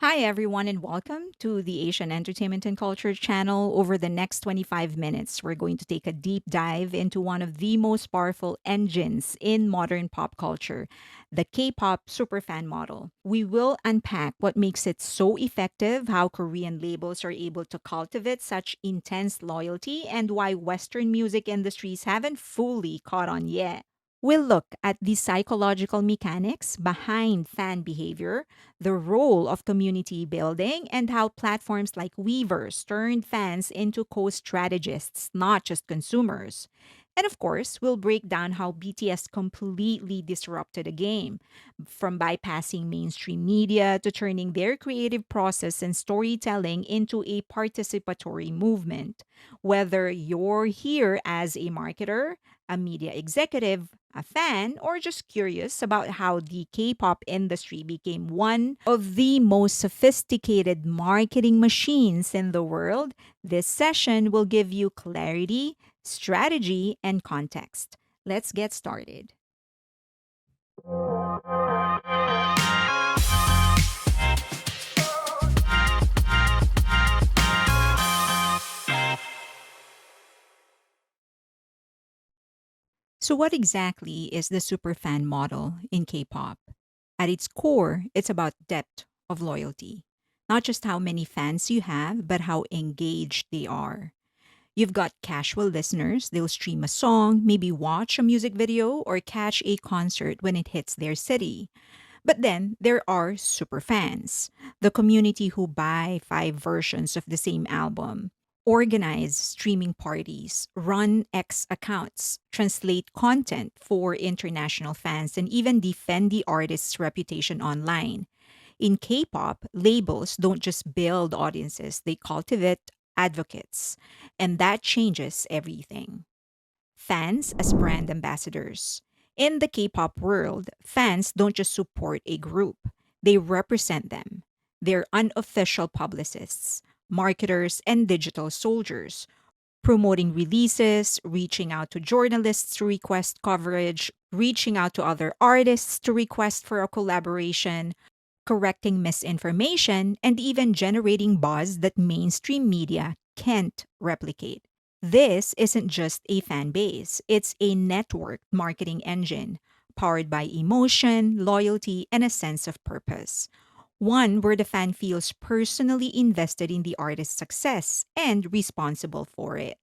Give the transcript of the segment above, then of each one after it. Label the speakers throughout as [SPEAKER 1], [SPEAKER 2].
[SPEAKER 1] Hi, everyone, and welcome to the Asian Entertainment and Culture channel. Over the next 25 minutes, we're going to take a deep dive into one of the most powerful engines in modern pop culture, the K pop superfan model. We will unpack what makes it so effective, how Korean labels are able to cultivate such intense loyalty, and why Western music industries haven't fully caught on yet. We'll look at the psychological mechanics behind fan behavior, the role of community building, and how platforms like Weavers turned fans into co strategists, not just consumers. And of course, we'll break down how BTS completely disrupted the game, from bypassing mainstream media to turning their creative process and storytelling into a participatory movement. Whether you're here as a marketer, a media executive, a fan, or just curious about how the K pop industry became one of the most sophisticated marketing machines in the world, this session will give you clarity, strategy, and context. Let's get started. So, what exactly is the superfan model in K pop? At its core, it's about depth of loyalty. Not just how many fans you have, but how engaged they are. You've got casual listeners, they'll stream a song, maybe watch a music video, or catch a concert when it hits their city. But then there are super fans, the community who buy five versions of the same album, organize streaming parties, run X accounts, translate content for international fans, and even defend the artist's reputation online. In K pop, labels don't just build audiences, they cultivate advocates. And that changes everything. Fans as brand ambassadors. In the K pop world, fans don't just support a group, they represent them. They're unofficial publicists, marketers, and digital soldiers, promoting releases, reaching out to journalists to request coverage, reaching out to other artists to request for a collaboration, correcting misinformation, and even generating buzz that mainstream media can't replicate. This isn't just a fan base, it's a networked marketing engine powered by emotion, loyalty, and a sense of purpose. One where the fan feels personally invested in the artist's success and responsible for it.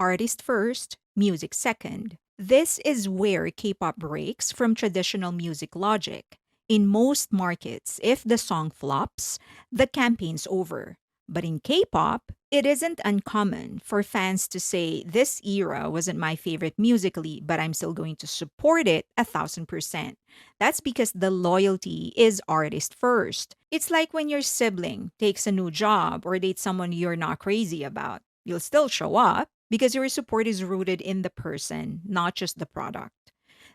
[SPEAKER 1] Artist first, music second. This is where K pop breaks from traditional music logic. In most markets, if the song flops, the campaign's over. But in K pop, it isn't uncommon for fans to say, "This era wasn't my favorite musically, but I'm still going to support it 1,000%." That's because the loyalty is artist first. It's like when your sibling takes a new job or dates someone you're not crazy about. You'll still show up because your support is rooted in the person, not just the product.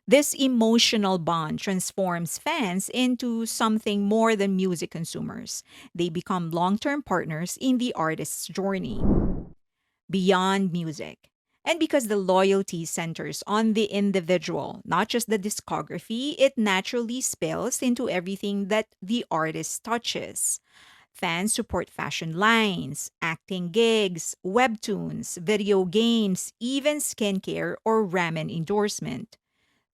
[SPEAKER 1] This emotional bond transforms fans into something more than music consumers. They become long term partners in the artist's journey beyond music. And because the loyalty centers on the individual, not just the discography, it naturally spills into everything that the artist touches. Fans support fashion lines, acting gigs, webtoons, video games, even skincare or ramen endorsement.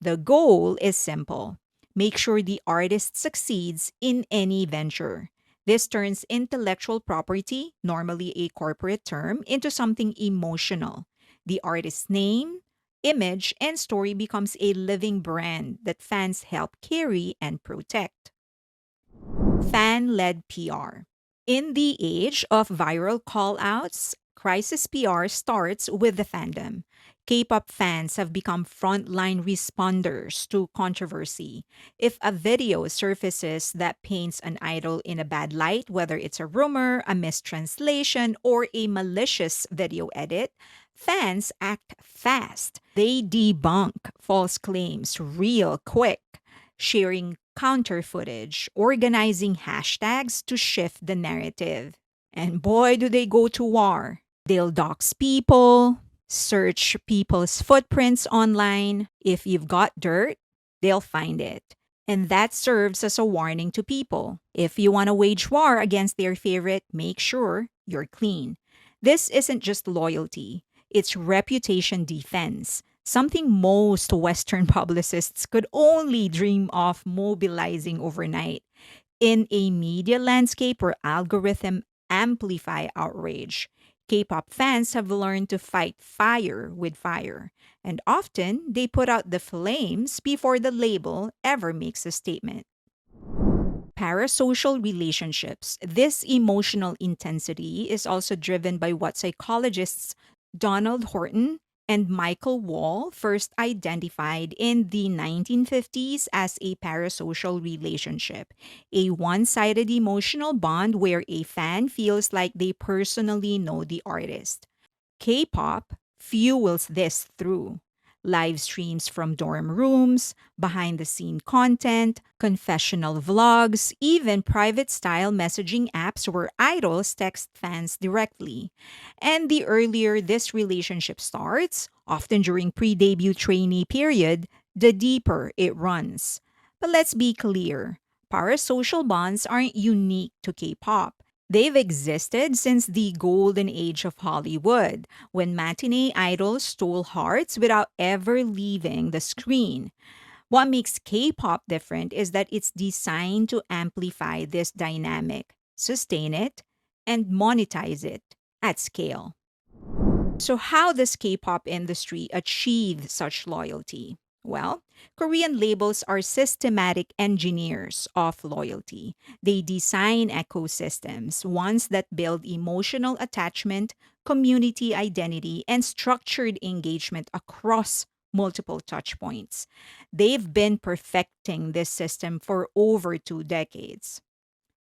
[SPEAKER 1] The goal is simple: make sure the artist succeeds in any venture. This turns intellectual property, normally a corporate term, into something emotional. The artist's name, image, and story becomes a living brand that fans help carry and protect. Fan led PR. In the age of viral call outs, crisis PR starts with the fandom. K pop fans have become frontline responders to controversy. If a video surfaces that paints an idol in a bad light, whether it's a rumor, a mistranslation, or a malicious video edit, fans act fast. They debunk false claims real quick, sharing counter footage, organizing hashtags to shift the narrative. And boy, do they go to war. They'll dox people, search people's footprints online. If you've got dirt, they'll find it. And that serves as a warning to people. If you want to wage war against their favorite, make sure you're clean. This isn't just loyalty, it's reputation defense, something most Western publicists could only dream of mobilizing overnight. In a media landscape where algorithms amplify outrage, K-pop fans have learned to fight fire with fire, and often they put out the flames before the label ever makes a statement. Parasocial relationships. This emotional intensity is also driven by what psychologists Donald Horton and Michael Wall first identified in the 1950s as a parasocial relationship, a one sided emotional bond where a fan feels like they personally know the artist. K pop fuels this through live streams from dorm rooms, behind the scene content, confessional vlogs, even private style messaging apps where idols text fans directly. And the earlier this relationship starts, often during pre debut trainee period, the deeper it runs. But let's be clear, parasocial bonds aren't unique to K pop. They've existed since the golden age of Hollywood, when matinee idols stole hearts without ever leaving the screen. What makes K pop different is that it's designed to amplify this dynamic, sustain it, and monetize it at scale. So, how does K pop industry achieve such loyalty? Well, Korean labels are systematic engineers of loyalty. They design ecosystems, ones that build emotional attachment, community identity, and structured engagement across multiple touchpoints. They've been perfecting this system for over 2 decades.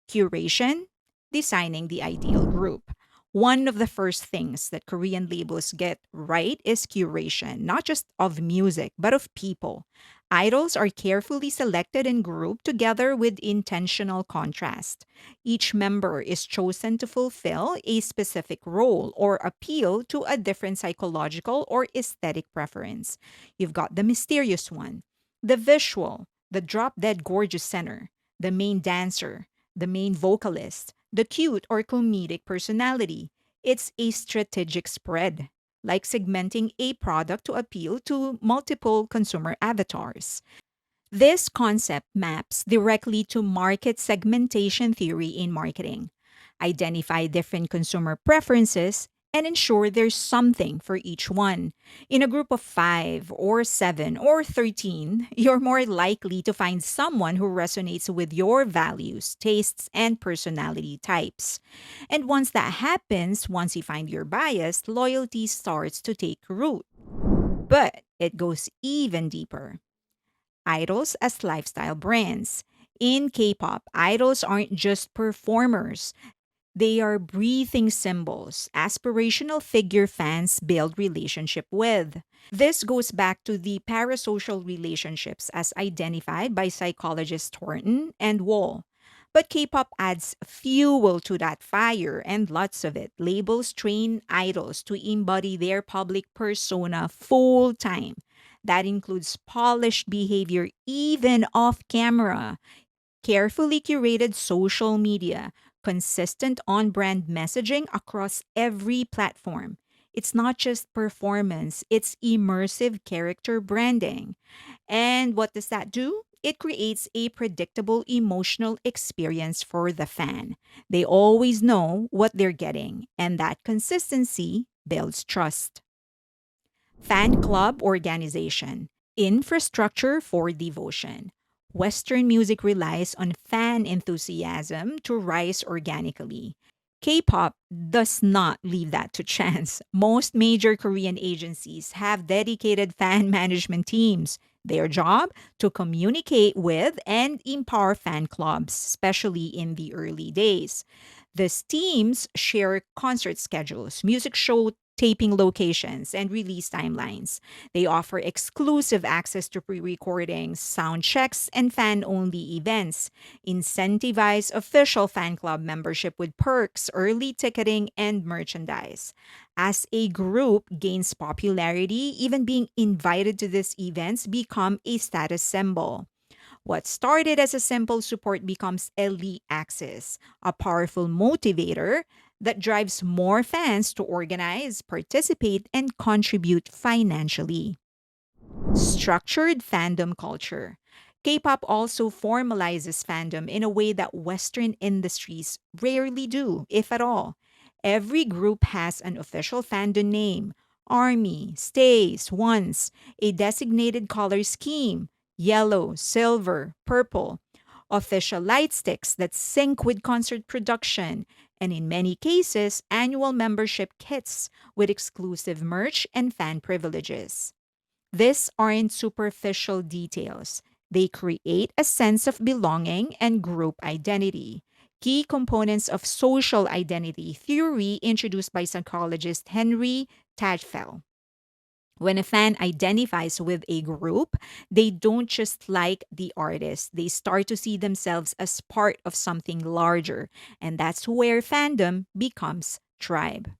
[SPEAKER 1] Curation, designing the ideal group. One of the first things that Korean labels get right is curation, not just of music, but of people. Idols are carefully selected and grouped together with intentional contrast. Each member is chosen to fulfill a specific role or appeal to a different psychological or aesthetic preference. You've got the mysterious one, the visual, the drop dead gorgeous center, the main dancer, the main vocalist, the cute or comedic personality. It's a strategic spread, like segmenting a product to appeal to multiple consumer avatars. This concept maps directly to market segmentation theory in marketing. Identify different consumer preferences and ensure there's something for each one. In a group of 5 or 7 or 13, you're more likely to find someone who resonates with your values, tastes, and personality types. And once that happens, once you find your bias, loyalty starts to take root. But it goes even deeper. Idols as lifestyle brands. In K pop, idols aren't just performers, they are breathing symbols, aspirational figure fans build relationship with. This goes back to the parasocial relationships as identified by psychologists Thornton and Wall. But K-pop adds fuel to that fire and lots of it. Labels train idols to embody their public persona full time. That includes polished behavior even off camera, carefully curated social media, consistent on brand messaging across every platform. It's not just performance, it's immersive character branding. And what does that do? It creates a predictable emotional experience for the fan. They always know what they're getting, and that consistency builds trust. Fan club organization, infrastructure for devotion. Western music relies on fan enthusiasm to rise organically. K pop does not leave that to chance. Most major Korean agencies have dedicated fan management teams. Their job to communicate with and empower fan clubs, especially in the early days. These teams share concert schedules, music show taping locations, and release timelines. They offer exclusive access to pre recordings, sound checks, and fan only events, incentivize official fan club membership with perks, early ticketing, and merchandise. As a group gains popularity, even being invited to these events become a status symbol. What started as a simple support becomes elite access, a powerful motivator that drives more fans to organize, participate, and contribute financially. Structured fandom culture. K pop also formalizes fandom in a way that Western industries rarely do, if at all. Every group has an official fandom name: Army, Stays, Once, a designated color scheme: yellow, silver, purple, official light sticks that sync with concert production, and in many cases, annual membership kits with exclusive merch and fan privileges. These aren't superficial details. They create a sense of belonging and group identity, key components of social identity theory introduced by psychologist Henry Tajfel. When a fan identifies with a group, they don't just like the artist, they start to see themselves as part of something larger. And that's where fandom becomes tribe.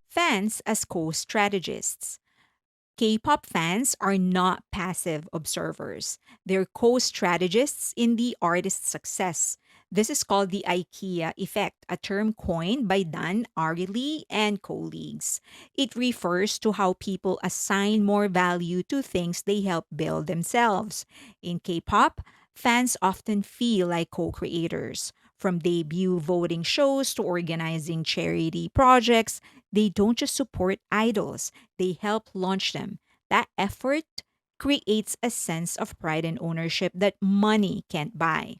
[SPEAKER 1] Fans as co strategists. K pop fans are not passive observers. They're co strategists in the artist's success. This is called the IKEA Effect, a term coined by Dan Ariely and colleagues. It refers to how people assign more value to things they help build themselves. In K pop, fans often feel like co creators. From debut voting shows to organizing charity projects, they don't just support idols, they help launch them. That effort creates a sense of pride and ownership that money can't buy.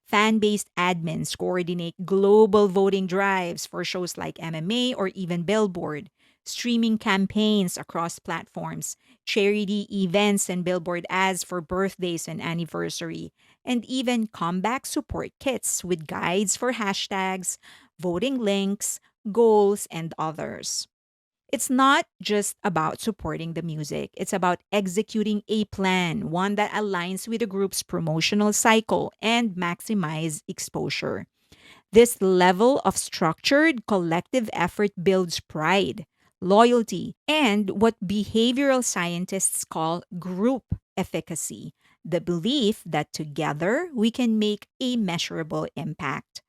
[SPEAKER 1] Fan based admins coordinate global voting drives for shows like MMA or even Billboard, streaming campaigns across platforms, charity events and billboard ads for birthdays and anniversary, and even comeback support kits with guides for hashtags, voting links, goals, and others. It's not just about supporting the music, it's about executing a plan, one that aligns with the group's promotional cycle and maximize exposure. This level of structured collective effort builds pride, loyalty, and what behavioral scientists call group efficacy, the belief that together we can make a measurable impact.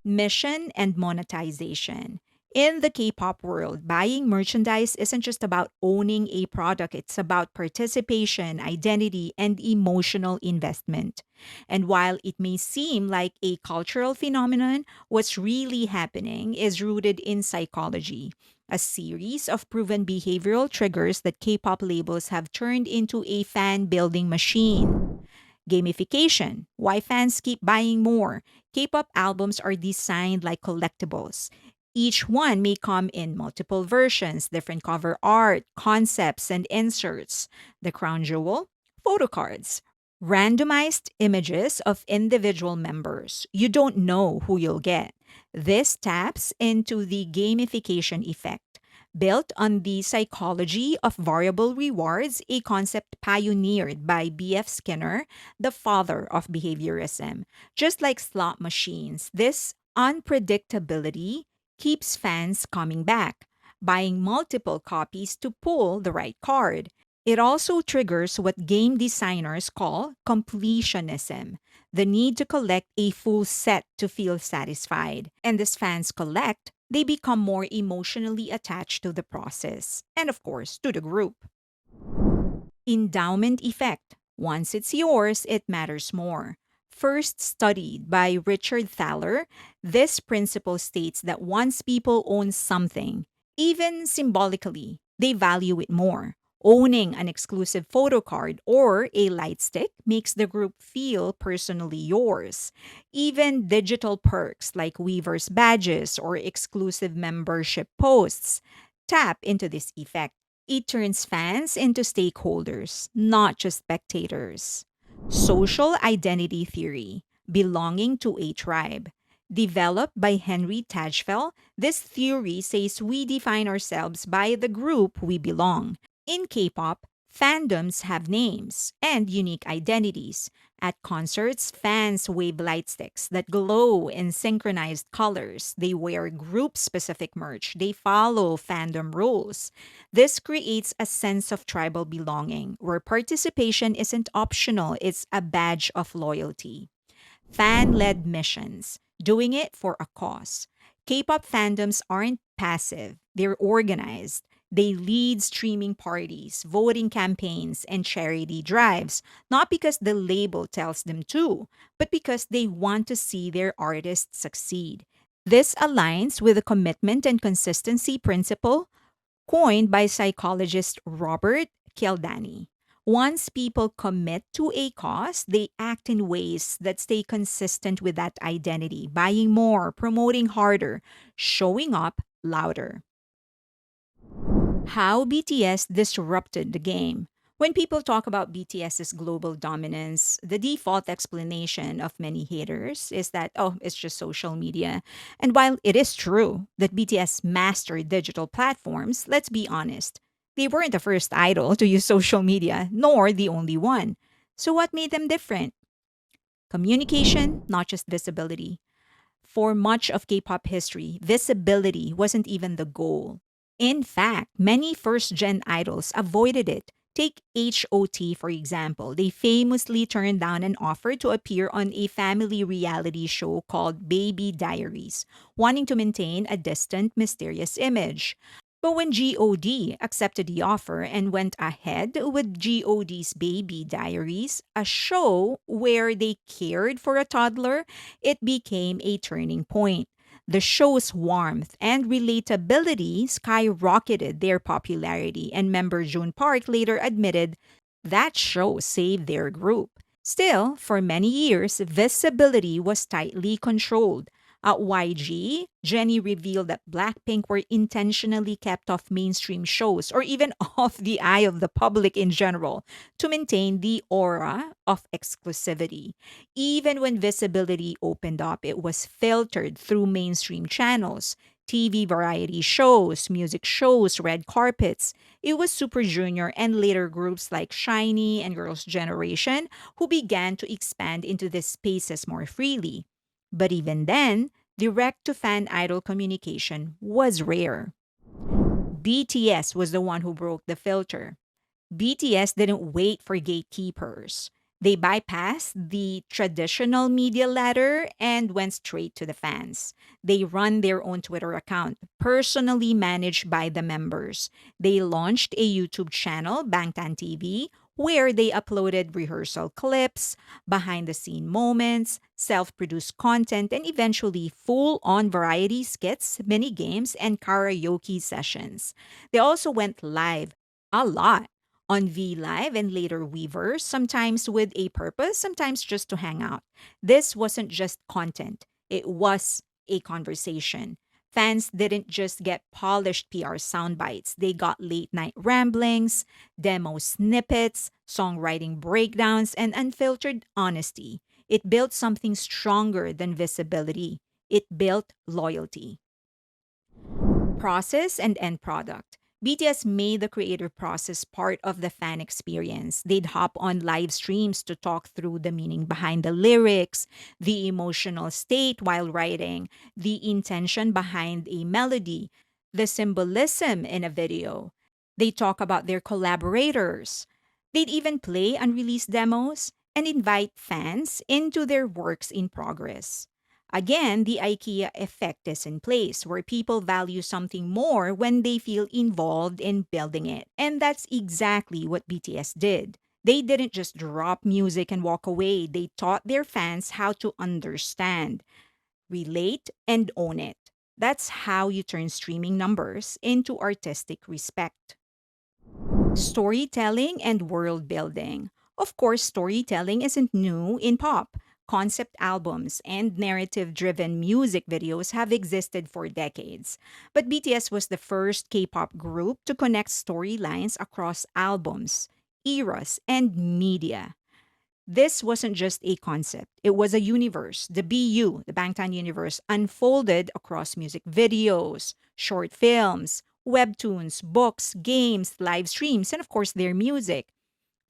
[SPEAKER 1] Mission and monetization. In the K pop world, buying merchandise isn't just about owning a product, it's about participation, identity, and emotional investment. And while it may seem like a cultural phenomenon, what's really happening is rooted in psychology. A series of proven behavioral triggers that K pop labels have turned into a fan building machine. Gamification. Why fans keep buying more? K pop albums are designed like collectibles. Each one may come in multiple versions, different cover art, concepts, and inserts. The crown jewel? Photo cards. Randomized images of individual members. You don't know who you'll get. This taps into the gamification effect. Built on the psychology of variable rewards, a concept pioneered by B.F. Skinner, the father of behaviorism. Just like slot machines, this unpredictability keeps fans coming back, buying multiple copies to pull the right card. It also triggers what game designers call completionism, the need to collect a full set to feel satisfied. And as fans collect, they become more emotionally attached to the process and, of course, to the group. Endowment effect. Once it's yours, it matters more. First studied by Richard Thaler, this principle states that once people own something, even symbolically, they value it more. Owning an exclusive photo card or a light stick makes the group feel personally yours. Even digital perks like Weaver's badges or exclusive membership posts tap into this effect. It turns fans into stakeholders, not just spectators. Social identity theory, belonging to a tribe. Developed by Henry Tajfel, this theory says we define ourselves by the group we belong. In K pop, Fandoms have names and unique identities. At concerts, fans wave light sticks that glow in synchronized colors. They wear group specific merch. They follow fandom rules. This creates a sense of tribal belonging where participation isn't optional, it's a badge of loyalty. Fan led missions, doing it for a cause. K pop fandoms aren't passive, they're organized. They lead streaming parties, voting campaigns, and charity drives, not because the label tells them to, but because they want to see their artists succeed. This aligns with the commitment and consistency principle coined by psychologist Robert Cialdini. Once people commit to a cause, they act in ways that stay consistent with that identity, buying more, promoting harder, showing up louder. How BTS disrupted the game. When people talk about BTS's global dominance, the default explanation of many haters is that, oh, it's just social media. And while it is true that BTS mastered digital platforms, let's be honest, they weren't the first idol to use social media, nor the only one. So, what made them different? Communication, not just visibility. For much of K pop history, visibility wasn't even the goal. In fact, many first gen idols avoided it. Take HOT, for example. They famously turned down an offer to appear on a family reality show called Baby Diaries, wanting to maintain a distant, mysterious image. But when GOD accepted the offer and went ahead with GOD's Baby Diaries, a show where they cared for a toddler, it became a turning point. The show's warmth and relatability skyrocketed their popularity, and member June Park later admitted that show saved their group. Still, for many years, visibility was tightly controlled. At YG, Jenny revealed that Blackpink were intentionally kept off mainstream shows or even off the eye of the public in general to maintain the aura of exclusivity. Even when visibility opened up, it was filtered through mainstream channels, TV variety shows, music shows, red carpets. It was Super Junior and later groups like Shiny and Girls' Generation who began to expand into these spaces more freely. But even then, direct to fan idol communication was rare. BTS was the one who broke the filter. BTS didn't wait for gatekeepers. They bypassed the traditional media ladder and went straight to the fans. They run their own Twitter account, personally managed by the members. They launched a YouTube channel, Bangtan TV, where they uploaded rehearsal clips, behind the scene moments, self produced content, and eventually full on variety skits, mini games, and karaoke sessions. They also went live a lot on V Live and later Weaver, sometimes with a purpose, sometimes just to hang out. This wasn't just content, it was a conversation. Fans didn't just get polished PR sound bites, they got late night ramblings, demo snippets, songwriting breakdowns, and unfiltered honesty. It built something stronger than visibility. It built loyalty. Process and end product. BTS made the creative process part of the fan experience. They'd hop on live streams to talk through the meaning behind the lyrics, the emotional state while writing, the intention behind a melody, the symbolism in a video. They talk about their collaborators. They'd even play unreleased demos and invite fans into their works in progress. Again, the IKEA effect is in place where people value something more when they feel involved in building it. And that's exactly what BTS did. They didn't just drop music and walk away, they taught their fans how to understand, relate, and own it. That's how you turn streaming numbers into artistic respect. Storytelling and world building. Of course, storytelling isn't new in pop. Concept albums and narrative driven music videos have existed for decades. But BTS was the first K pop group to connect storylines across albums, eras, and media. This wasn't just a concept, it was a universe. The BU, the Bangtan universe, unfolded across music videos, short films, webtoons, books, games, live streams, and of course, their music.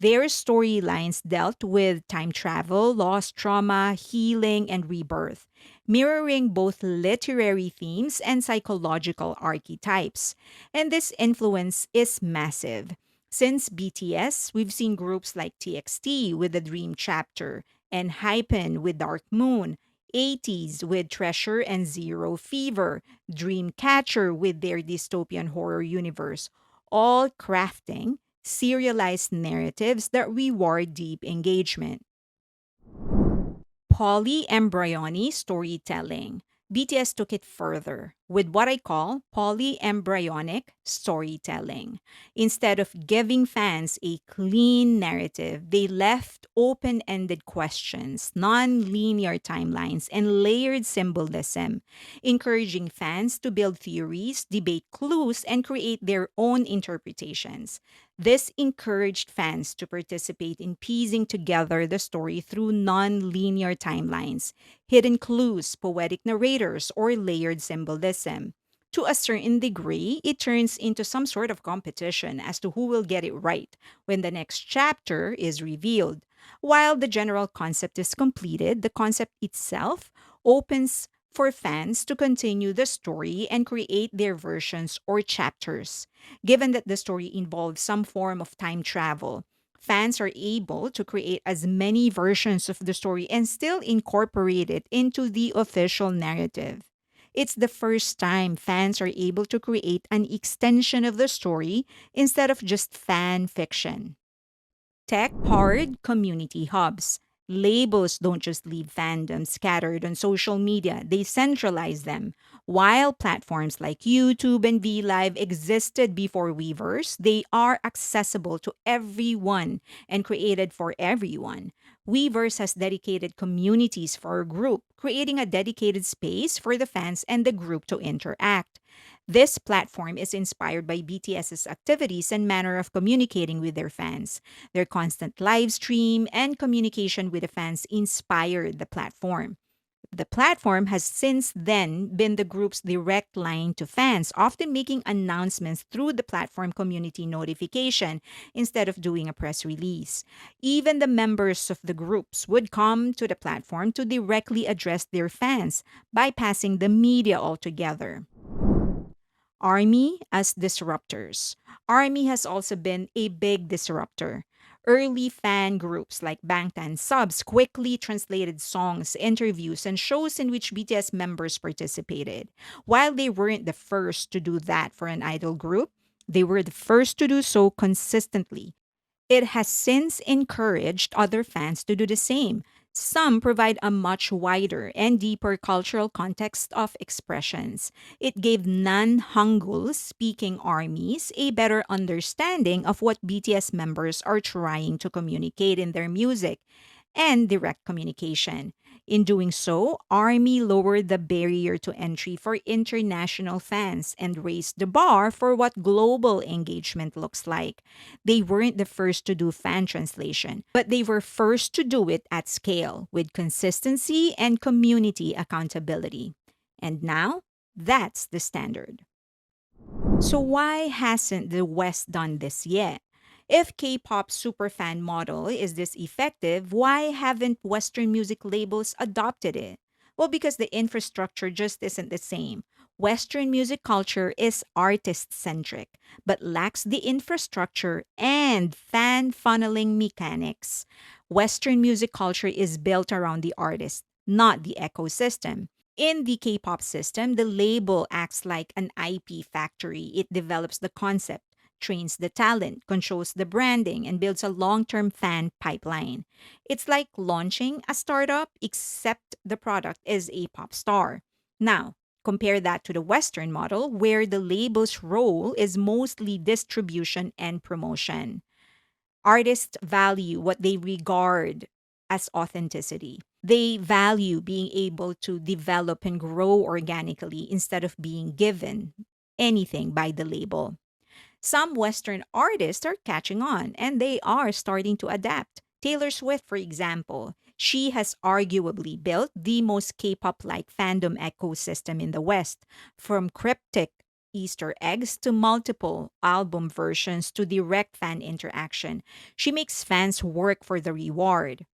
[SPEAKER 1] Their storylines dealt with time travel, loss, trauma, healing, and rebirth, mirroring both literary themes and psychological archetypes. And this influence is massive. Since BTS, we've seen groups like TXT with the Dream Chapter, and Hypen with Dark Moon, 80s with Treasure and Zero Fever, Dreamcatcher with their dystopian horror universe, all crafting serialized narratives that reward deep engagement. Polyembryony storytelling. BTS took it further with what I call polyembryonic storytelling. Instead of giving fans a clean narrative, they left open ended questions, non linear timelines, and layered symbolism, encouraging fans to build theories, debate clues, and create their own interpretations. This encouraged fans to participate in piecing together the story through non-linear timelines, hidden clues, poetic narrators, or layered symbolism. To a certain degree, it turns into some sort of competition as to who will get it right when the next chapter is revealed. While the general concept is completed, the concept itself opens for fans to continue the story and create their versions or chapters. Given that the story involves some form of time travel, fans are able to create as many versions of the story and still incorporate it into the official narrative. It's the first time fans are able to create an extension of the story instead of just fan fiction. Tech powered community hubs. Labels don't just leave fandoms scattered on social media, they centralize them. While platforms like YouTube and VLive existed before Weverse, they are accessible to everyone and created for everyone. Weverse has dedicated communities for a group, creating a dedicated space for the fans and the group to interact. This platform is inspired by BTS's activities and manner of communicating with their fans. Their constant live stream and communication with the fans inspired the platform. The platform has since then been the group's direct line to fans, often making announcements through the platform community notification instead of doing a press release. Even the members of the groups would come to the platform to directly address their fans, bypassing the media altogether. Army as disruptors. Army has also been a big disruptor. Early fan groups like Bangtan Subs quickly translated songs, interviews, and shows in which BTS members participated. While they weren't the first to do that for an idol group, they were the first to do so consistently. It has since encouraged other fans to do the same. Some provide a much wider and deeper cultural context of expressions. It gave non Hangul speaking armies a better understanding of what BTS members are trying to communicate in their music and direct communication. In doing so, Army lowered the barrier to entry for international fans and raised the bar for what global engagement looks like. They weren't the first to do fan translation, but they were first to do it at scale with consistency and community accountability. And now, that's the standard. So, why hasn't the West done this yet? If K pop superfan model is this effective, why haven't Western music labels adopted it? Well, because the infrastructure just isn't the same. Western music culture is artist centric, but lacks the infrastructure and fan funneling mechanics. Western music culture is built around the artist, not the ecosystem. In the K pop system, the label acts like an IP factory. It develops the concept, trains the talent, controls the branding, and builds a long term fan pipeline. It's like launching a startup, except the product is a pop star. Now, compare that to the Western model, where the label's role is mostly distribution and promotion. Artists value what they regard as authenticity. They value being able to develop and grow organically instead of being given anything by the label. Some Western artists are catching on and they are starting to adapt. Taylor Swift, for example, she has arguably built the most K pop like fandom ecosystem in the West, from cryptic Easter eggs to multiple album versions to direct fan interaction. She makes fans work for the reward.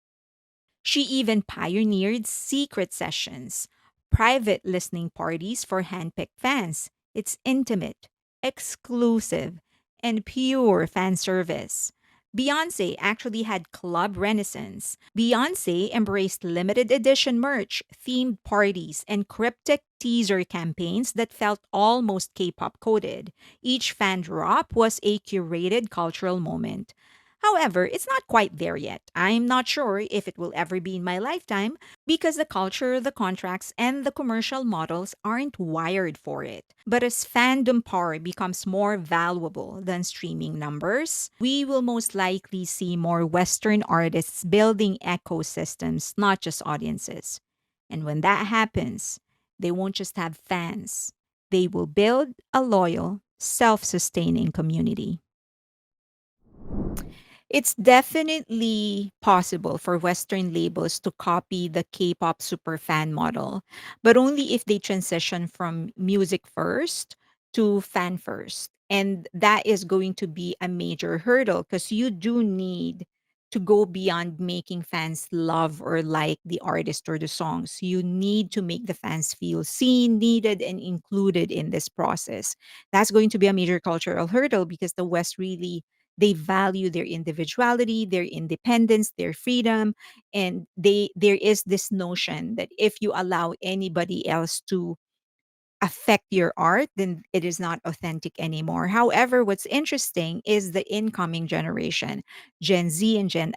[SPEAKER 1] She even pioneered secret sessions, private listening parties for handpicked fans. It's intimate, exclusive, and pure fan service. Beyonce actually had club renaissance. Beyonce embraced limited edition merch, themed parties, and cryptic teaser campaigns that felt almost K-pop coded. Each fan drop was a curated cultural moment. However, it's not quite there yet. I'm not sure if it will ever be in my lifetime because the culture, the contracts, and the commercial models aren't wired for it. But as fandom power becomes more valuable than streaming numbers, we will most likely see more Western artists building ecosystems, not just audiences. And when that happens, they won't just have fans, they will build a loyal, self sustaining community. It's definitely possible for Western labels to copy the K-pop superfan model, but only if they transition from music first to fan first. And that is going to be a major hurdle because you do need to go beyond making fans love or like the artist or the songs. You need to make the fans feel seen, needed, and included in this process. That's going to be a major cultural hurdle because the West really they value their individuality, their independence, their freedom, and there is this notion that if you allow anybody else to affect your art, then it is not authentic anymore. However, what's interesting is the incoming generation, Gen Z and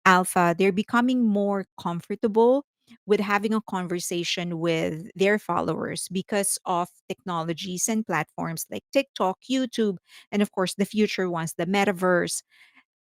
[SPEAKER 1] Alpha, they're becoming more comfortable with having a conversation with their followers because of technologies and platforms like TikTok, YouTube, and of course the future ones, the metaverse.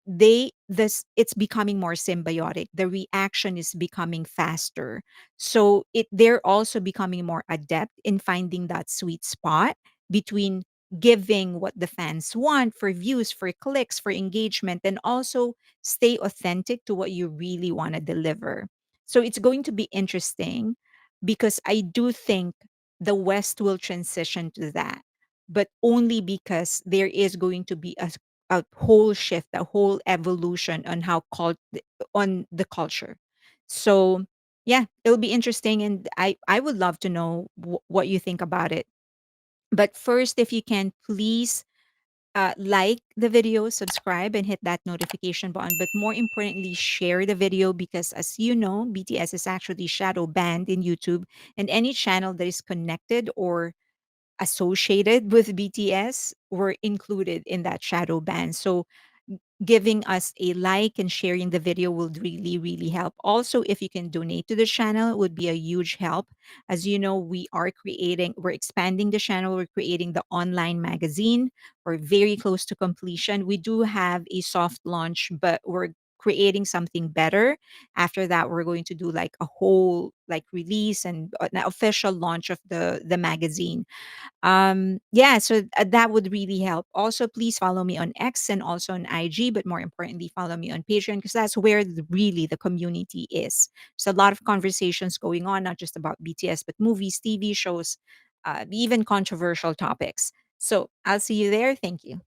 [SPEAKER 1] It's becoming more symbiotic. The reaction is becoming faster, so they're also becoming more adept in finding that sweet spot between giving what the fans want for views, for clicks, for engagement, and also stay authentic to what you really want to deliver. So it's going to be interesting because I do think the West will transition to that, but only because there is going to be a whole shift, a whole evolution on on the culture. So yeah, it'll be interesting, and I would love to know what you think about it. But first, if you can please like the video, subscribe, and hit that notification button. But more importantly, share the video because, as you know, BTS is actually shadow banned in YouTube, and any channel that is connected or associated with BTS were included in that shadow ban. So giving us a like and sharing the video will really really help. Also, if you can donate to the channel, it would be a huge help. As you know, we're expanding the channel, we're creating the online magazine. We're very close to completion. We do have a soft launch, but we're creating something better. After that, we're going to do like a whole like release and an official launch of the magazine. Yeah, so that would really help. Also, please follow me on X and also on IG, but more importantly, follow me on Patreon because that's where really the community is. So a lot of conversations going on, not just about BTS, but movies, TV shows, even controversial topics. So I'll see you there. Thank you.